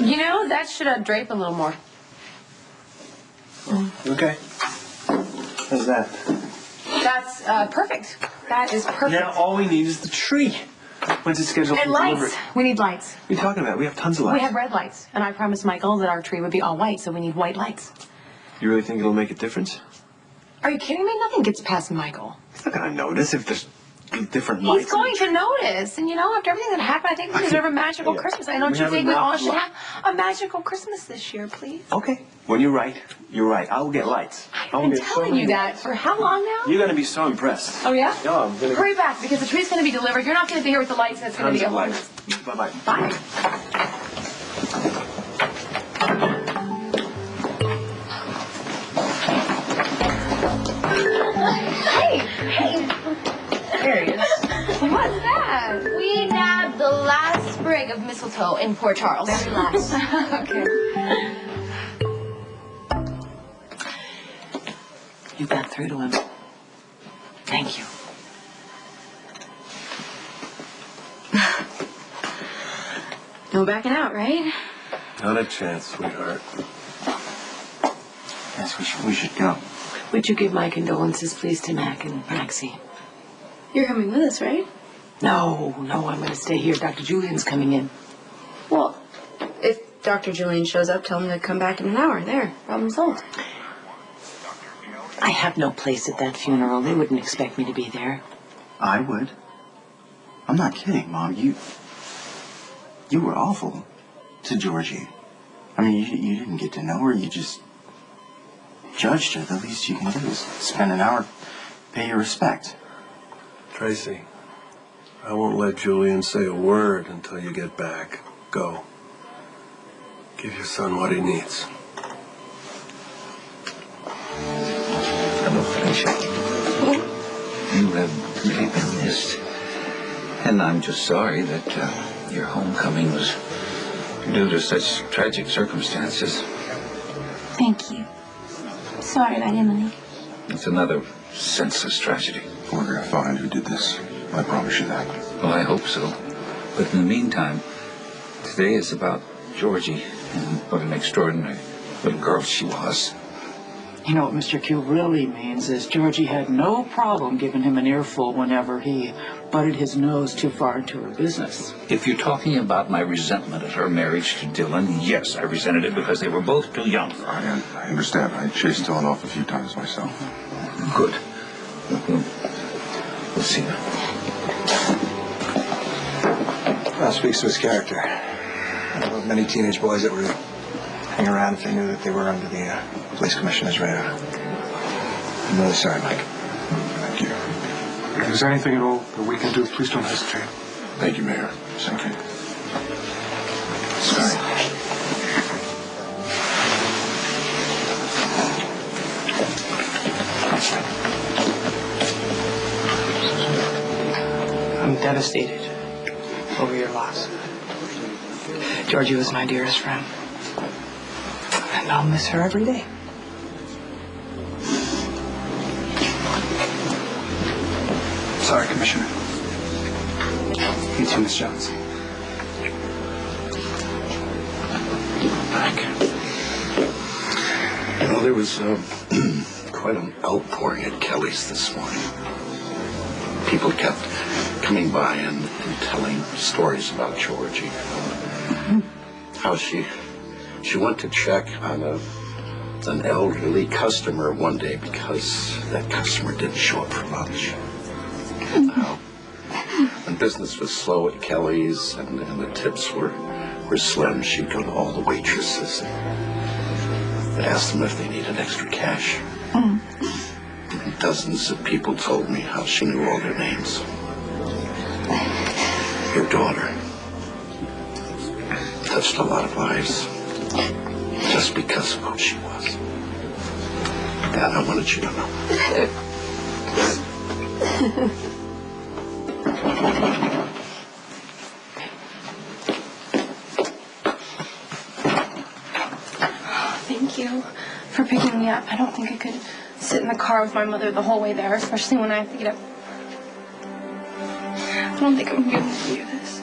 You know, that should drape a little more. Okay. How's that? That's perfect. That is perfect. Now all we need is the tree. When's it scheduled for lights. delivery? We need lights. What are you talking about? We have tons of lights. We have red lights. And I promised Michael that our tree would be all white, so we need white lights. You really think it'll make a difference? Are you kidding me? Nothing gets past Michael. He's not going to notice if there's different lights. He's going to notice. And, you know, after everything that happened, I think we deserve a magical Christmas. I don't you think we all should have a magical Christmas this year, please? Okay. When you're right, you're right. I will get lights. I've been telling you that for how long now? You're going to be so impressed. Oh, yeah? Yeah, I'm going to... Hurry back, because the tree's going to be delivered. You're not going to be here with the lights. That's going to be a long lights. Bye-bye. Bye. Hey! There he is. What's that? We nabbed the last sprig of mistletoe in Port Charles. Very last. Okay. You got through to him. Thank you. No backing out, right? Not a chance, sweetheart. Yes, we should go. Would you give my condolences, please, to Mac and Maxie? You're coming with us, right? No, I'm going to stay here. Dr. Julian's coming in. Well, if Dr. Julian shows up, tell him to come back in an hour. There, problem solved. I have no place at that funeral. They wouldn't expect me to be there. I would. I'm not kidding, Mom. You were awful to Georgie. I mean, you didn't get to know her. You just judged her. The least you can do is spend an hour, pay your respect. Tracy, I won't let Julian say a word until you get back. Go. Give your son what he needs. Hello, Felicia. You have really been missed. And I'm just sorry that your homecoming was due to such tragic circumstances. Thank you. Sorry about Emily. It's another senseless tragedy. We're going to find who did this. I promise you that. Well, I hope so. But in the meantime, today is about Georgie and what an extraordinary little girl she was. You know what Mr. Q really means is Georgie had no problem giving him an earful whenever he butted his nose too far into her business. If you're talking about my resentment at her marriage to Dylan, yes, I resented it because they were both too young. I understand. I chased Dylan off a few times myself. Good. We'll see now. Well, speaks to his character. I don't know of many teenage boys that would hang around if they knew that they were under the police commissioner's radar. I'm really sorry, Mike. Thank you. If there's anything at all that we can do, please don't hesitate. Thank you, Mayor. Thank you. Sorry. I'm devastated over your loss. Georgie was my dearest friend. And I'll miss her every day. Sorry, Commissioner. You too, Miss Jones. Back. You know, there was quite an outpouring at Kelly's this morning. People kept coming by and telling stories about Georgie. How she went to check on an elderly customer one day because that customer didn't show up for lunch. When business was slow at Kelly's and the tips were slim, she'd go to all the waitresses and ask them if they needed extra cash. And dozens of people told me how she knew all their names. Your daughter touched a lot of lives just because of who she was. And I wanted you to know. Thank you for picking me up. I don't think I could sit in the car with my mother the whole way there, especially when I have to get up. I don't think I'm going to be able to do this.